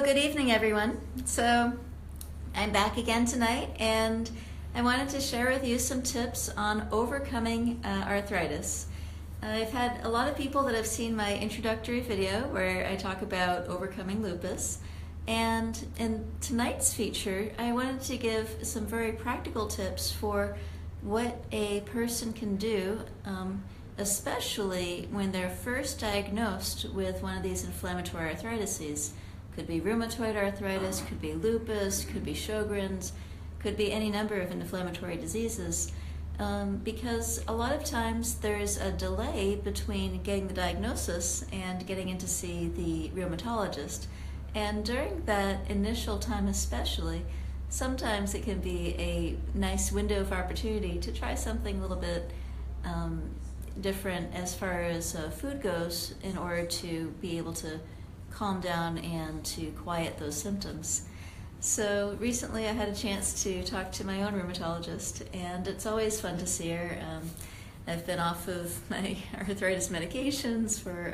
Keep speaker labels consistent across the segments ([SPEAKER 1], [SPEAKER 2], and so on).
[SPEAKER 1] So good evening, everyone. So I'm back again tonight, and I wanted to share with you some tips on overcoming arthritis. I've had a lot of people that have seen my introductory video where I talk about overcoming lupus, and in tonight's feature I wanted to give some very practical tips for what a person can do, especially when they're first diagnosed with one of these inflammatory arthritis. Could be rheumatoid arthritis, could be lupus, could be Sjogren's, could be any number of inflammatory diseases, because a lot of times there's a delay between getting the diagnosis and getting in to see the rheumatologist. And during that initial time especially, sometimes it can be a nice window of opportunity to try something a little bit different as far as food goes, in order to be able to calm down and to quiet those symptoms. So recently I had a chance to talk to my own rheumatologist, and it's always fun to see her. I've been off of my arthritis medications for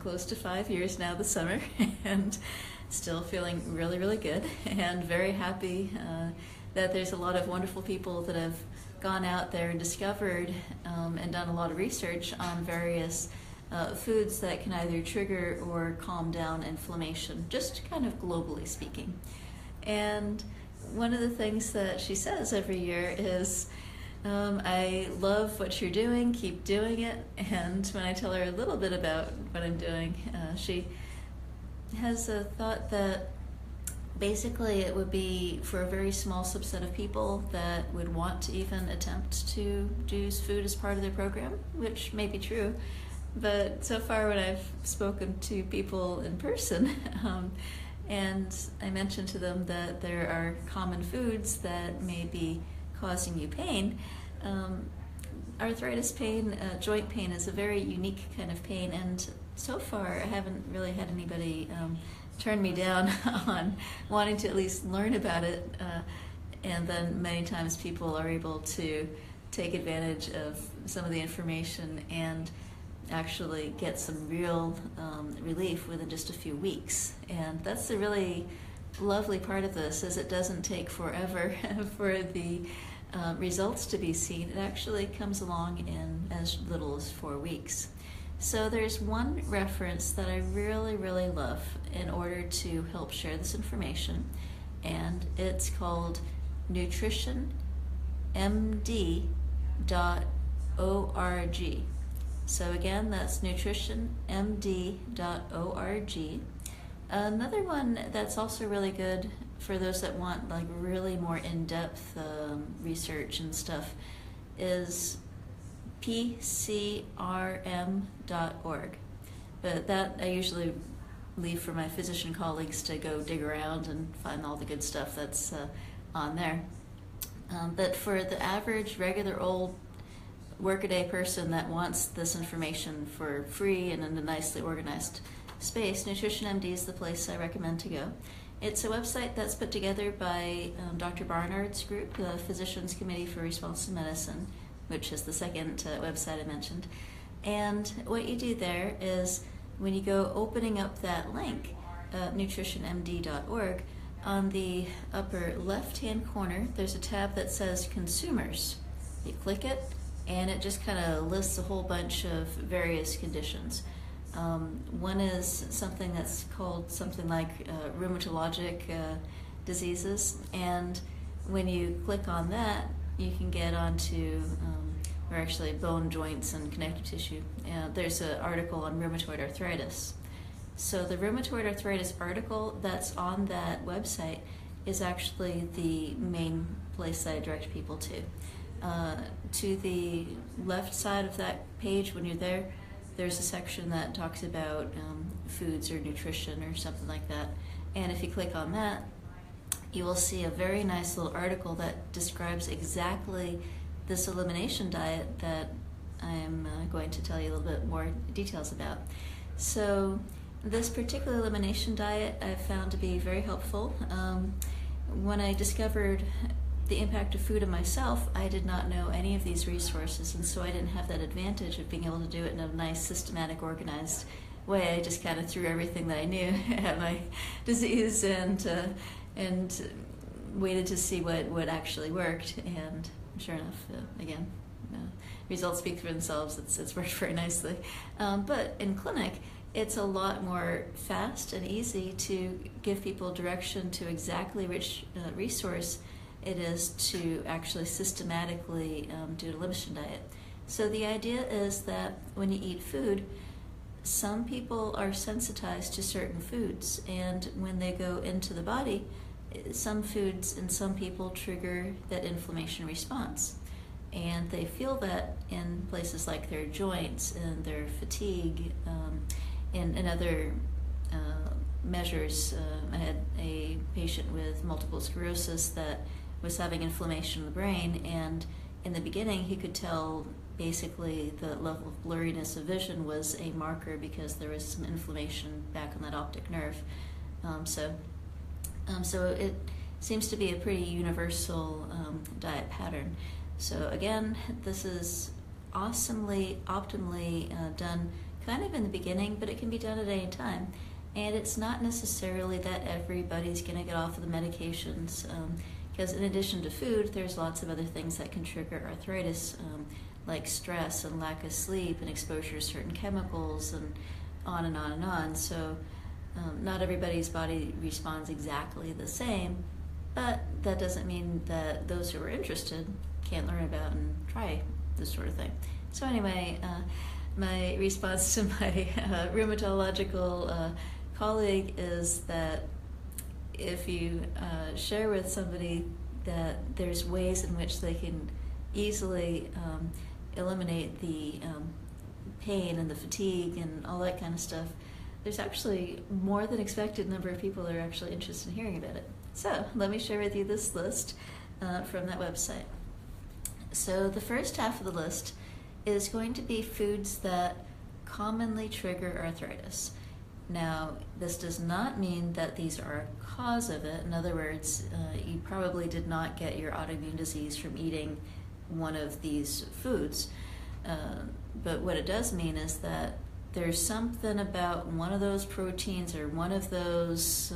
[SPEAKER 1] close to 5 years now this summer, and still feeling really, really good, and very happy that there's a lot of wonderful people that have gone out there and discovered and done a lot of research on various foods that can either trigger or calm down inflammation, just kind of globally speaking. And one of the things that she says every year is, I love what you're doing, keep doing it. And when I tell her a little bit about what I'm doing, she has a thought that basically it would be for a very small subset of people that would want to even attempt to use food as part of their program, which may be true. But so far when I've spoken to people in person, and I mentioned to them that there are common foods that may be causing you pain, arthritis pain, joint pain is a very unique kind of pain, and so far I haven't really had anybody turn me down on wanting to at least learn about it, and then many times people are able to take advantage of some of the information and actually get some real relief within just a few weeks. And that's the really lovely part of this, is it doesn't take forever for the results to be seen. It actually comes along in as little as 4 weeks. So there's one reference that I really, really love in order to help share this information, and it's called nutritionmd.org. So again, that's nutritionmd.org. Another one that's also really good for those that want like really more in-depth research and stuff is pcrm.org. But that I usually leave for my physician colleagues to go dig around and find all the good stuff that's on there. But for the average, regular old workaday person that wants this information for free and in a nicely organized space, NutritionMD is the place I recommend to go. It's a website that's put together by Dr. Barnard's group, the Physicians Committee for Responsive Medicine, which is the second website I mentioned. And what you do there is, when you go opening up that link, nutritionmd.org, on the upper left-hand corner, there's a tab that says Consumers. You click it, and it just kind of lists a whole bunch of various conditions. One is something that's called something like rheumatologic diseases, and when you click on that, you can get onto, or actually bone, joints, and connective tissue. There's an article on rheumatoid arthritis. So the rheumatoid arthritis article that's on that website is actually the main place that I direct people to. To the left side of that page, when you're there, there's a section that talks about foods or nutrition or something like that. And if you click on that, you will see a very nice little article that describes exactly this elimination diet that I'm going to tell you a little bit more details about. So this particular elimination diet I've found to be very helpful. When I discovered the impact of food on myself, I did not know any of these resources, and so I didn't have that advantage of being able to do it in a nice, systematic, organized way, I just kind of threw everything that I knew at my disease and waited to see what actually worked. And sure enough, again, results speak for themselves. It's worked very nicely. But in clinic, it's a lot more fast and easy to give people direction to exactly which resource it is to actually systematically do an elimination diet. So the idea is that when you eat food, some people are sensitized to certain foods, and when they go into the body, some foods in some people trigger that inflammation response. And they feel that in places like their joints and their fatigue, and other measures. I had a patient with multiple sclerosis that was having inflammation in the brain, and in the beginning he could tell basically the level of blurriness of vision was a marker because there was some inflammation back on that optic nerve. So it seems to be a pretty universal diet pattern. So again, this is optimally done kind of in the beginning, but it can be done at any time. And it's not necessarily that everybody's going to get off of the medications, because in addition to food, there's lots of other things that can trigger arthritis, like stress and lack of sleep and exposure to certain chemicals and on and on and on. So not everybody's body responds exactly the same, but that doesn't mean that those who are interested can't learn about and try this sort of thing. So anyway, my response to my rheumatological colleague is that if you share with somebody that there's ways in which they can easily eliminate the pain and the fatigue and all that kind of stuff, there's actually more than expected number of people that are actually interested in hearing about it. So let me share with you this list from that website. So the first half of the list is going to be foods that commonly trigger arthritis. Now, this does not mean that these are a cause of it. In other words, you probably did not get your autoimmune disease from eating one of these foods. But what it does mean is that there's something about one of those proteins or one of those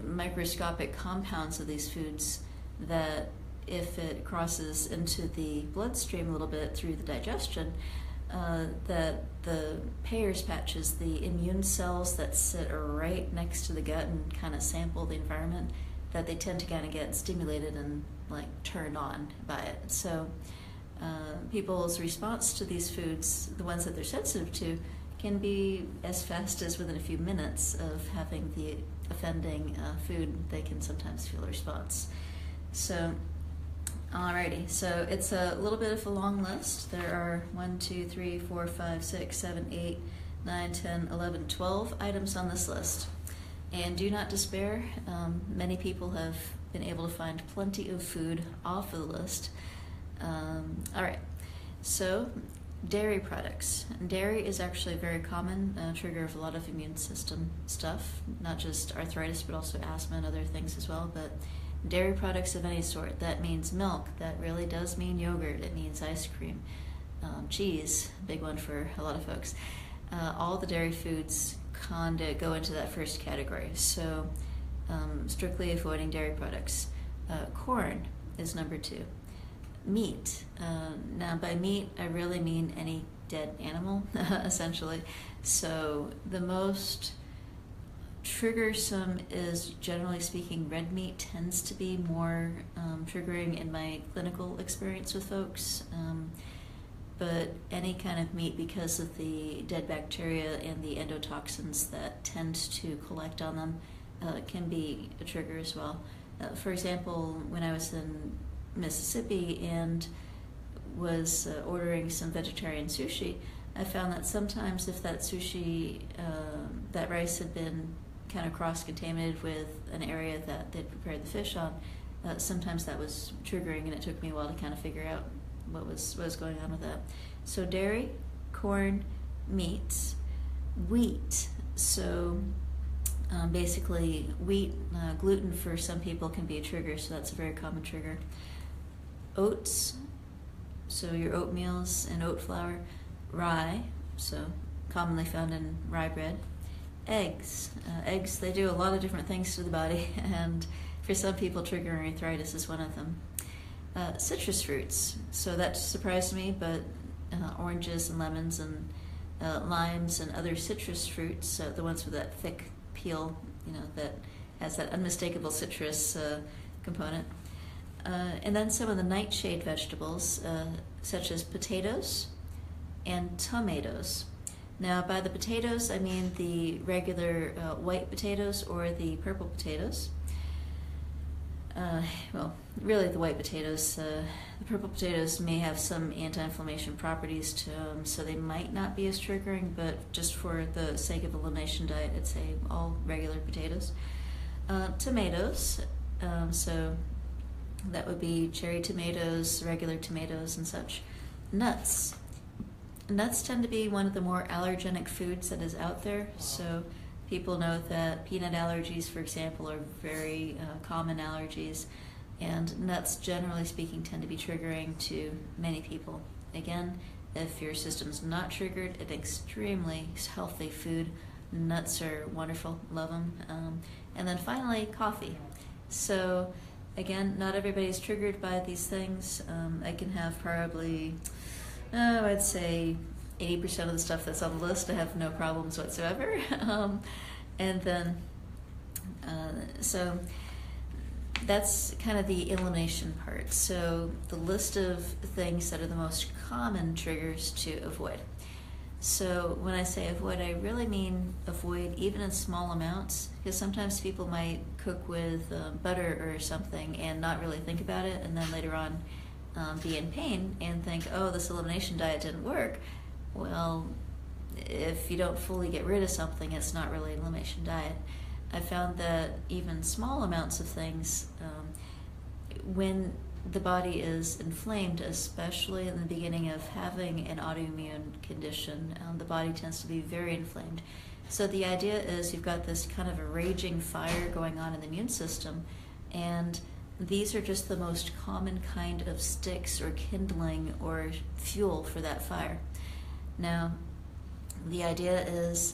[SPEAKER 1] microscopic compounds of these foods that if it crosses into the bloodstream a little bit through the digestion, that the Peyer's patches, the immune cells that sit right next to the gut and kind of sample the environment, that they tend to kind of get stimulated and like turned on by it. So people's response to these foods, the ones that they're sensitive to, can be as fast as within a few minutes of having the offending food. They can sometimes feel a response. So alrighty, so it's a little bit of a long list. There are 1, 2, 3, 4, 5, 6, 7, 8, 9, 10, 11, 12 items on this list. And do not despair. Many people have been able to find plenty of food off of the list. Alright, so dairy products. Dairy is actually a very common trigger of a lot of immune system stuff, not just arthritis, but also asthma and other things as well. But dairy products of any sort, that means milk, that really does mean yogurt, it means ice cream, cheese, big one for a lot of folks. All the dairy foods kind of go into that first category, so strictly avoiding dairy products. Corn is number 2. Meat. Now by meat, I really mean any dead animal, essentially. So the most triggersome is, generally speaking, red meat tends to be more triggering in my clinical experience with folks. But any kind of meat, because of the dead bacteria and the endotoxins that tend to collect on them, can be a trigger as well. For example, when I was in Mississippi and was ordering some vegetarian sushi, I found that sometimes if that sushi, that rice had been kind of cross-contaminated with an area that they'd prepared the fish on, sometimes that was triggering, and it took me a while to kind of figure out what was going on with that. So dairy, corn, meats, wheat. So basically wheat, gluten for some people can be a trigger, so that's a very common trigger. Oats, so your oatmeals and oat flour. Rye, so commonly found in rye bread. Eggs. Eggs, they do a lot of different things to the body, and for some people, triggering arthritis is one of them. Citrus fruits. So that surprised me, but oranges and lemons and limes and other citrus fruits, the ones with that thick peel, that has that unmistakable citrus component. And then some of the nightshade vegetables, such as potatoes and tomatoes. Now, by the potatoes, I mean the regular white potatoes or the purple potatoes. Well, really the white potatoes. The purple potatoes may have some anti-inflammation properties to them, so they might not be as triggering, but just for the sake of Elimination Diet, I'd say all regular potatoes. Tomatoes, so that would be cherry tomatoes, regular tomatoes, and such. Nuts. Nuts tend to be one of the more allergenic foods that is out there, so people know that peanut allergies, for example, are very common allergies, and nuts, generally speaking, tend to be triggering to many people. Again, if your system's not triggered, an extremely healthy food. Nuts are wonderful, love them. And then finally, coffee. So again, not everybody's triggered by these things. I can have probably, I'd say 80% of the stuff that's on the list, I have no problems whatsoever. And then, so that's kind of the elimination part. So the list of things that are the most common triggers to avoid. So when I say avoid, I really mean avoid even in small amounts, because sometimes people might cook with butter or something and not really think about it, and then later on be in pain and think, oh, this elimination diet didn't work. Well, if you don't fully get rid of something, it's not really an elimination diet. I found that even small amounts of things, when the body is inflamed, especially in the beginning of having an autoimmune condition, the body tends to be very inflamed. So the idea is you've got this kind of a raging fire going on in the immune system, and these are just the most common kind of sticks or kindling or fuel for that fire. Now, the idea is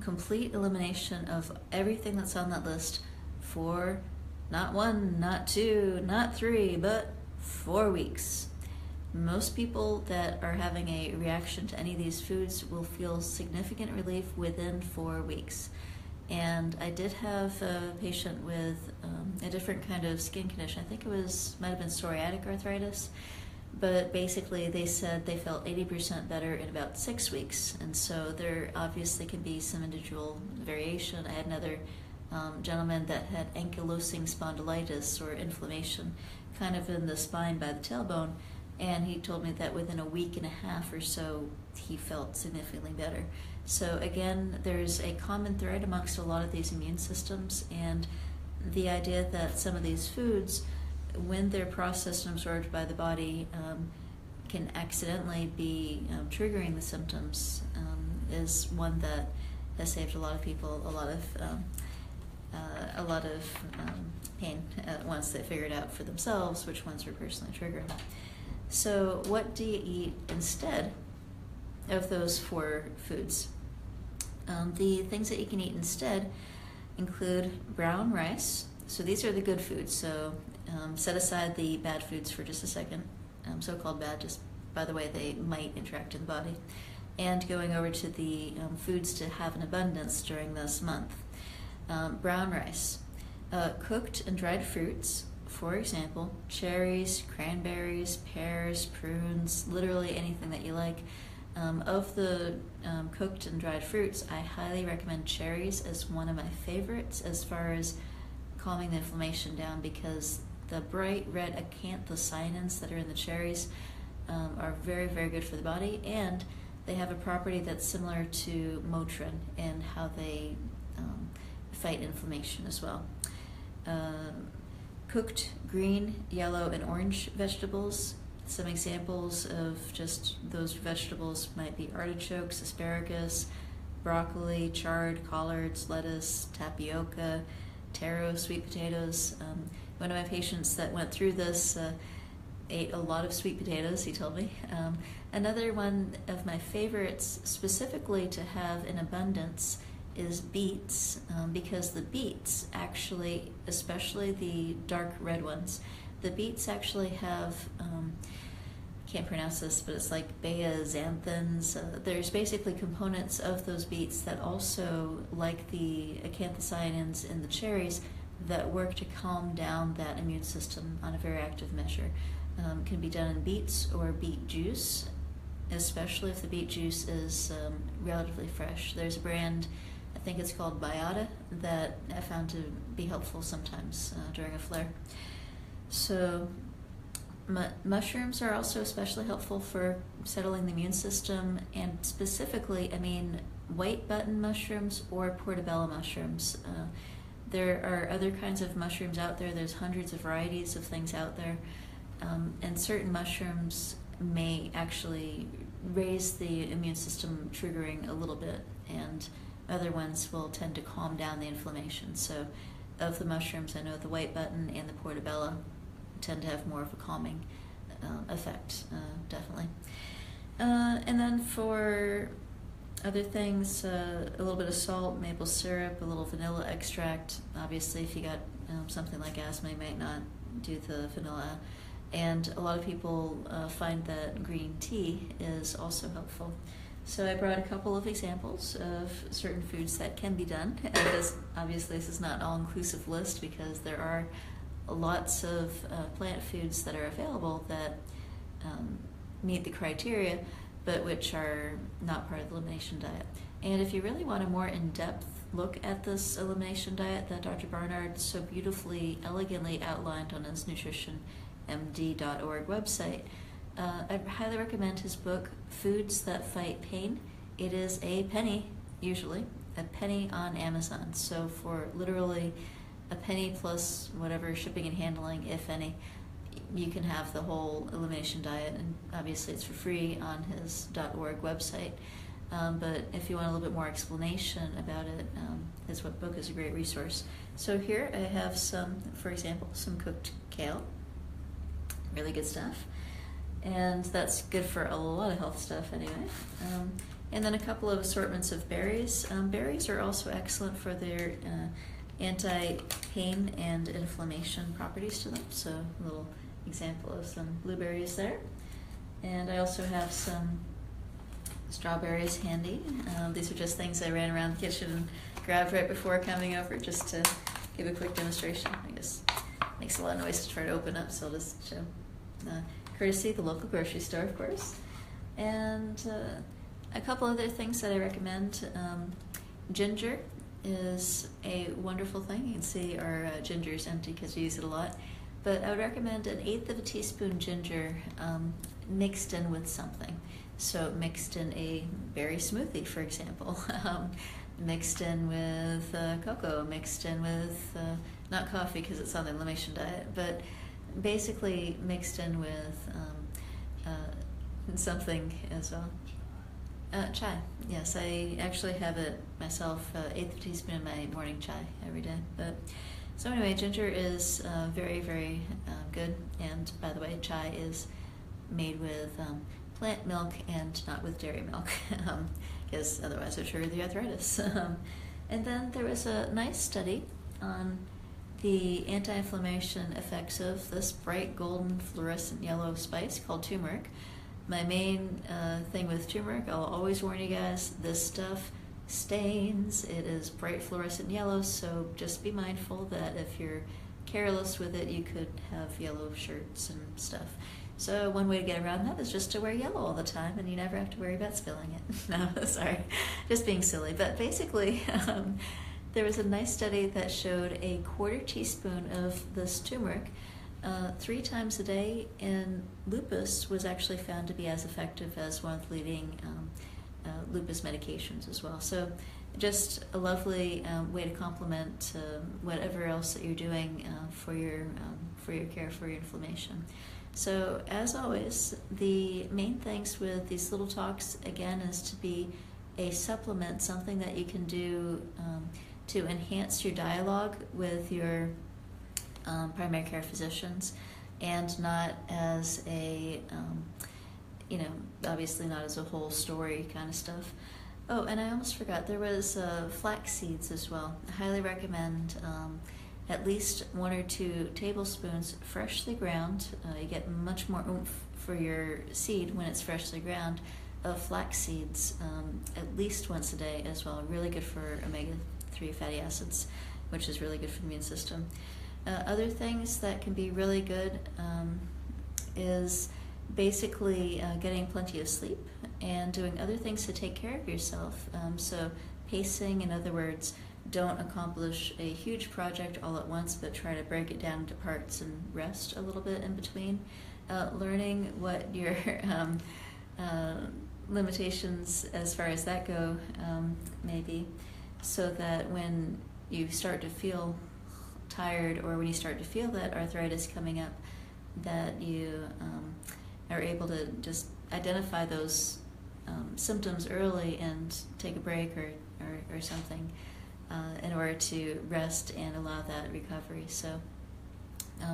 [SPEAKER 1] complete elimination of everything that's on that list for not 1, not 2, not 3, but 4 weeks. Most people that are having a reaction to any of these foods will feel significant relief within 4 weeks. And I did have a patient with a different kind of skin condition. I think it might have been psoriatic arthritis, but basically they said they felt 80% better in about 6 weeks. And so there obviously can be some individual variation. I had another gentleman that had ankylosing spondylitis, or inflammation kind of in the spine by the tailbone, and he told me that within a week and a half or so he felt significantly better. So again, there's a common thread amongst a lot of these immune systems, and the idea that some of these foods, when they're processed and absorbed by the body, can accidentally be triggering the symptoms, is one that has saved a lot of people a lot of pain once they figured out for themselves which ones were personally triggering. So what do you eat instead of those 4 foods? The things that you can eat instead include brown rice. So these are the good foods. So set aside the bad foods for just a second. So-called bad, just by the way they might interact in the body. And going over to the foods to have in abundance during this month. Brown rice, cooked and dried fruits, for example, cherries, cranberries, pears, prunes, literally anything that you like. Of the cooked and dried fruits, I highly recommend cherries as one of my favorites as far as calming the inflammation down, because the bright red acanthocyanins that are in the cherries are very, very good for the body, and they have a property that's similar to Motrin in how they fight inflammation as well. Cooked green, yellow, and orange vegetables. Some examples of just those vegetables might be artichokes, asparagus, broccoli, chard, collards, lettuce, tapioca, taro, sweet potatoes. One of my patients that went through this ate a lot of sweet potatoes, he told me. Another one of my favorites specifically to have in abundance is beets, because the beets actually, especially the dark red ones, the beets actually have, can't pronounce this, but it's like beaxanthins. There's basically components of those beets that also, like the acanthocyans in the cherries, that work to calm down that immune system on a very active measure. Can be done in beets or beet juice, especially if the beet juice is relatively fresh. There's a brand, I think it's called Biota, that I found to be helpful sometimes during a flare. So mushrooms are also especially helpful for settling the immune system, and specifically, I mean, white button mushrooms or portobello mushrooms. There are other kinds of mushrooms out there. There's hundreds of varieties of things out there, and certain mushrooms may actually raise the immune system, triggering a little bit, and other ones will tend to calm down the inflammation. So of the mushrooms, I know the white button and the portobello tend to have more of a calming effect, definitely. And then for other things, a little bit of salt, maple syrup, a little vanilla extract. Obviously, if you got something like asthma, you might not do the vanilla. And a lot of people find that green tea is also helpful. So I brought a couple of examples of certain foods that can be done. And obviously, this is not an all-inclusive list, because there are lots of plant foods that are available that meet the criteria, but which are not part of the Elimination Diet. And if you really want a more in-depth look at this Elimination Diet that Dr. Barnard so beautifully, elegantly outlined on his nutritionmd.org website, I highly recommend his book, Foods That Fight Pain. It is a penny, usually, a penny on Amazon. So for literally a penny plus whatever shipping and handling, if any, you can have the whole Elimination Diet, and obviously it's for free on his .org website. But if you want a little bit more explanation about it, his book is a great resource. So here I have some, for example, some cooked kale, really good stuff, and that's good for a lot of health stuff anyway. And then a couple of assortments of berries. Berries are also excellent for their anti-pain and inflammation properties to them. So a little example of some blueberries there. And I also have some strawberries handy. These are just things I ran around the kitchen and grabbed right before coming over, just to give a quick demonstration. I guess it makes a lot of noise to try to open up, so I'll just show. Courtesy the local grocery store, of course. And a couple other things that I recommend. Ginger is a wonderful thing. You can see our ginger is empty because we use it a lot. But I would recommend 1/8 of a teaspoon ginger mixed in with something. So mixed in a berry smoothie, for example. Mixed in with cocoa, mixed in with, not coffee because it's on the Elimination Diet, but basically mixed in with something as well. Chai, yes, I actually have it myself, 1/8 teaspoon in my morning chai every day. But so anyway, ginger is very, very good. And by the way, chai is made with plant milk and not with dairy milk, because otherwise it would trigger the arthritis. And then there was a nice study on the anti-inflammation effects of this bright golden fluorescent yellow spice called turmeric. My main thing with turmeric, I'll always warn you guys, this stuff stains. It is bright fluorescent yellow, so just be mindful that if you're careless with it, you could have yellow shirts and stuff. So one way to get around that is just to wear yellow all the time, and you never have to worry about spilling it. No, sorry, just being silly. But basically, there was a nice study that showed a 1/4 teaspoon of this turmeric 3 times a day in lupus was actually found to be as effective as one of the leading lupus medications as well. So just a lovely way to complement whatever else that you're doing for your care for your inflammation. So as always, the main things with these little talks, again, is to be a supplement, something that you can do to enhance your dialogue with your primary care physicians. and not as a, obviously not as a whole story kind of stuff. Oh, and I almost forgot, there was flax seeds as well. I highly recommend at least 1 or 2 tablespoons freshly ground. You get much more oomph for your seed when it's freshly ground, of flax seeds at least once a day as well. Really good for omega-3 fatty acids, which is really good for the immune system. Other things that can be really good is basically getting plenty of sleep and doing other things to take care of yourself. So pacing, in other words, don't accomplish a huge project all at once, but try to break it down into parts and rest a little bit in between. Learning what your limitations as far as that go maybe, so that when you start to feel tired or when you start to feel that arthritis coming up, that you are able to just identify those symptoms early and take a break or something in order to rest and allow that recovery. So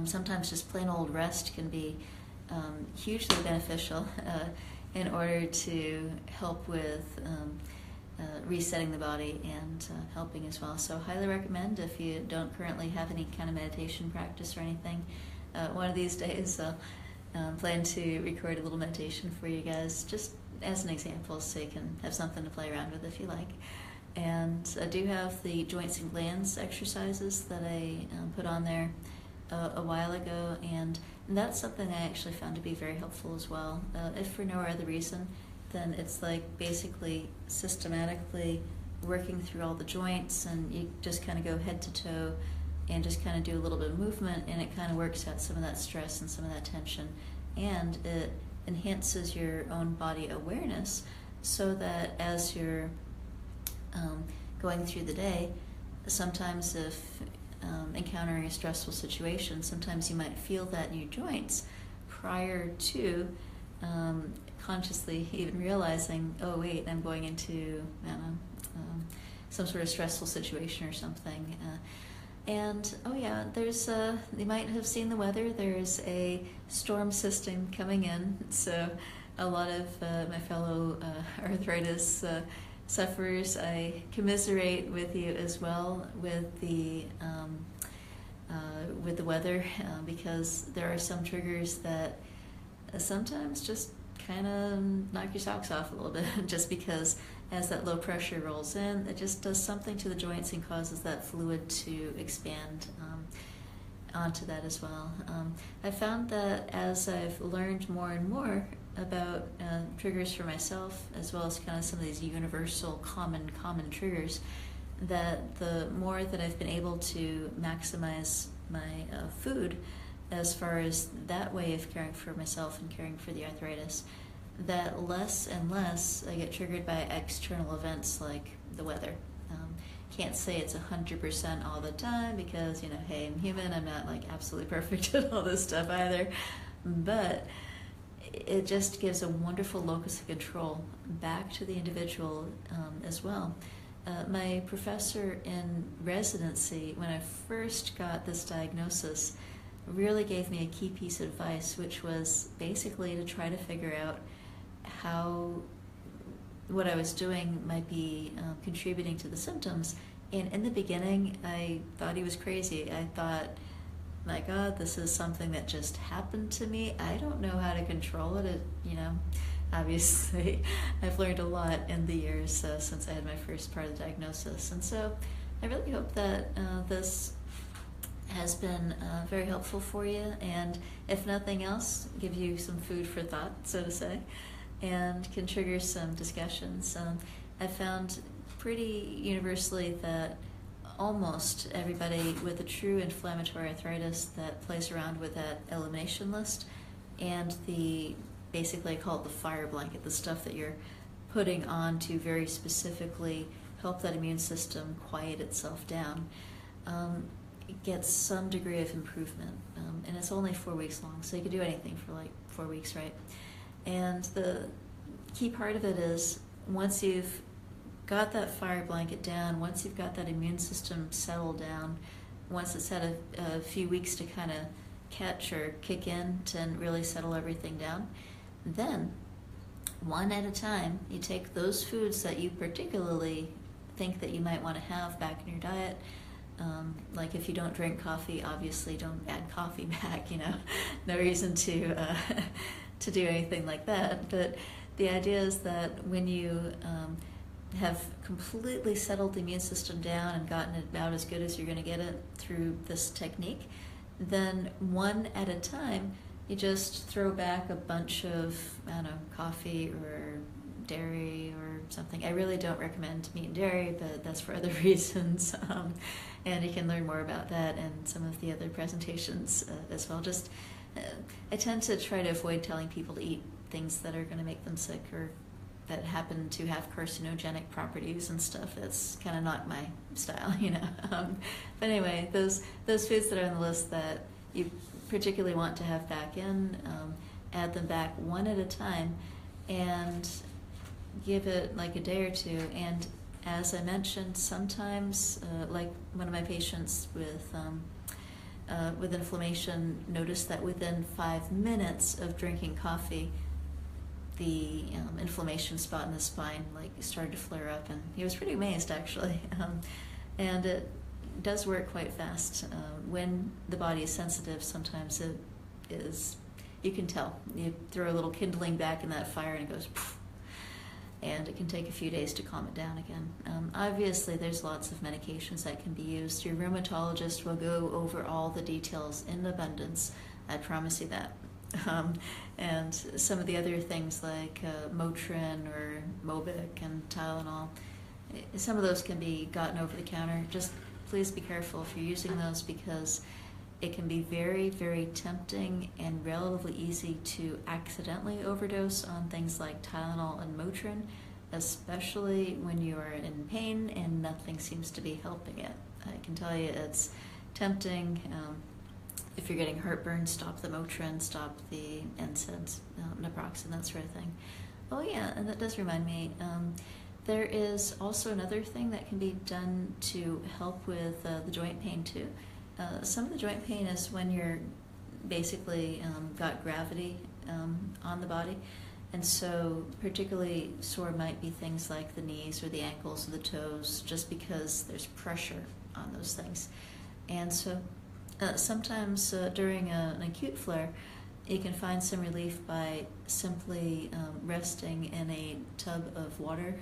[SPEAKER 1] sometimes just plain old rest can be hugely beneficial in order to help with resetting the body and helping as well. So highly recommend, if you don't currently have any kind of meditation practice or anything, one of these days I'll plan to record a little meditation for you guys, just as an example, so you can have something to play around with if you like. And I do have the joints and glands exercises that I put on there a while ago, and that's something I actually found to be very helpful as well. If for no other reason, then it's like basically systematically working through all the joints, and you just kind of go head to toe and just kind of do a little bit of movement, and it kind of works out some of that stress and some of that tension, and it enhances your own body awareness, so that as you're going through the day, sometimes if encountering a stressful situation, sometimes you might feel that in your joints prior to consciously even realizing, oh wait, I'm going into, I don't know, some sort of stressful situation or something. And oh yeah, there's you might have seen the weather. There's a storm system coming in, so a lot of my fellow arthritis sufferers, I commiserate with you as well with the weather, because there are some triggers that sometimes just kind of knock your socks off a little bit, just because as that low pressure rolls in, it just does something to the joints and causes that fluid to expand onto that as well. I found that as I've learned more and more about triggers for myself, as well as kind of some of these universal common triggers, that the more that I've been able to maximize my food as far as that way of caring for myself and caring for the arthritis, that less and less I get triggered by external events like the weather. Can't say it's 100% all the time, because, hey, I'm human, I'm not like absolutely perfect at all this stuff either, but it just gives a wonderful locus of control back to the individual as well. My professor in residency, when I first got this diagnosis, really gave me a key piece of advice, which was basically to try to figure out how what I was doing might be contributing to the symptoms. And in the beginning, I thought he was crazy. I thought, my God, this is something that just happened to me. I don't know how to control it. Obviously, I've learned a lot in the years since I had my first part of the diagnosis. And so I really hope that this has been very helpful for you, and if nothing else, give you some food for thought, so to say, and can trigger some discussions. I found pretty universally that almost everybody with a true inflammatory arthritis that plays around with that elimination list, and basically I call it the fire blanket, the stuff that you're putting on to very specifically help that immune system quiet itself down, gets some degree of improvement. And it's only 4 weeks long, so you can do anything for like 4 weeks, right? And the key part of it is, once you've got that fire blanket down, once you've got that immune system settled down, once it's had a few weeks to kind of catch or kick in to really settle everything down. Then, one at a time, you take those foods that you particularly think that you might want to have back in your diet. Like if you don't drink coffee, obviously don't add coffee back, no reason to to do anything like that. But the idea is that when you have completely settled the immune system down and gotten it about as good as you're going to get it through this technique, then one at a time, you just throw back a bunch of, coffee or dairy or something. I really don't recommend meat and dairy, but that's for other reasons. And you can learn more about that and some of the other presentations as well. I tend to try to avoid telling people to eat things that are going to make them sick or that happen to have carcinogenic properties and stuff. That's kind of not my style, But anyway, those foods that are on the list that you particularly want to have back in, add them back one at a time and give it like a day or two. And as I mentioned, sometimes, like one of my patients with inflammation noticed that within 5 minutes of drinking coffee, the inflammation spot in the spine started to flare up, and he was pretty amazed actually. And it does work quite fast. When the body is sensitive, sometimes it is, you can tell. You throw a little kindling back in that fire and it goes poof, and it can take a few days to calm it down again. Obviously, there's lots of medications that can be used. Your rheumatologist will go over all the details in abundance. I promise you that. And some of the other things like Motrin or Mobic and Tylenol, some of those can be gotten over the counter. Just please be careful if you're using those, because it can be very, very tempting and relatively easy to accidentally overdose on things like Tylenol and Motrin, especially when you are in pain and nothing seems to be helping it. I can tell you it's tempting. If you're getting heartburn, stop the Motrin, stop the NSAIDs, naproxen, that sort of thing. Oh yeah, and that does remind me, there is also another thing that can be done to help with the joint pain too. Some of the joint pain is when you're basically got gravity on the body, and so particularly sore might be things like the knees or the ankles or the toes, just because there's pressure on those things. And so sometimes during an acute flare, you can find some relief by simply resting in a tub of water.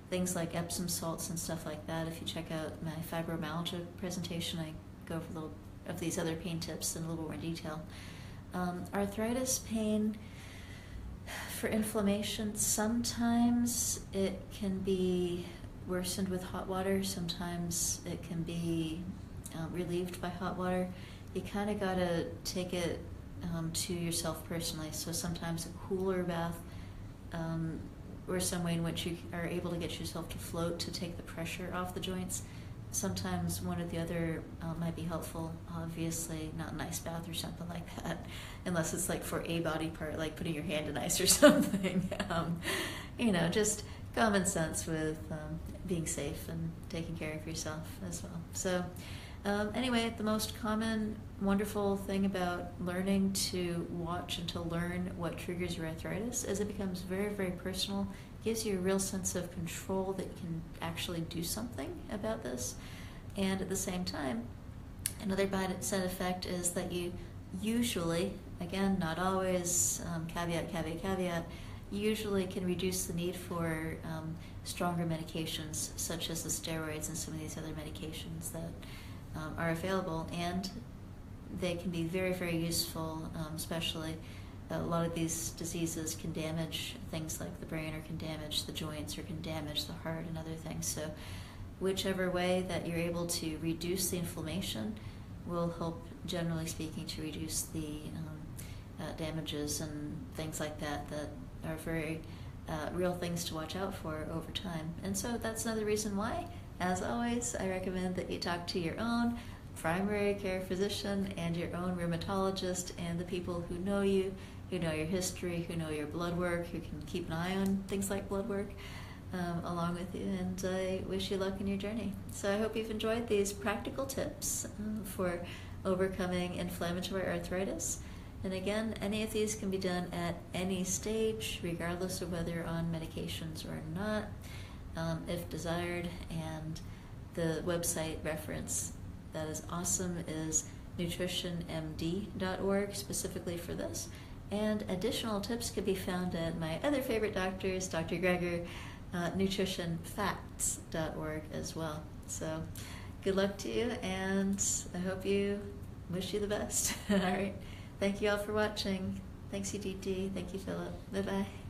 [SPEAKER 1] Things like Epsom salts and stuff like that. If you check out my fibromyalgia presentation, I go over a little of these other pain tips in a little more detail. Arthritis pain for inflammation, sometimes it can be worsened with hot water, sometimes it can be relieved by hot water. You kind of got to take it to yourself personally. So sometimes a cooler bath or some way in which you are able to get yourself to float to take the pressure off the joints. Sometimes one or the other might be helpful. Obviously not an ice bath or something like that, unless it's like for a body part, like putting your hand in ice or something. Just common sense with being safe and taking care of yourself as well. So anyway, the most common wonderful thing about learning to watch and to learn what triggers your arthritis is it becomes very, very personal. Gives you a real sense of control that you can actually do something about this. And at the same time, another side effect is that you usually, again, not always, caveat, usually can reduce the need for stronger medications such as the steroids and some of these other medications that are available, and they can be very, very useful, especially a lot of these diseases can damage things like the brain, or can damage the joints, or can damage the heart and other things. So whichever way that you're able to reduce the inflammation will help, generally speaking, to reduce the damages and things like that are very real things to watch out for over time. And so that's another reason why, as always, I recommend that you talk to your own primary care physician and your own rheumatologist and the people who know you, who know your history, who know your blood work, who can keep an eye on things like blood work. along with you, and I wish you luck in your journey. So I hope you've enjoyed these practical tips for overcoming inflammatory arthritis. And again, any of these can be done at any stage, regardless of whether you're on medications or not, if desired. And the website reference that is awesome is nutritionmd.org, specifically for this. And additional tips can be found at my other favorite doctors, Dr. Greger, nutritionfacts.org as well. So good luck to you, and I hope you wish you the best. All right. Thank you all for watching. Thanks, UDT. Thank you, Philip. Bye-bye.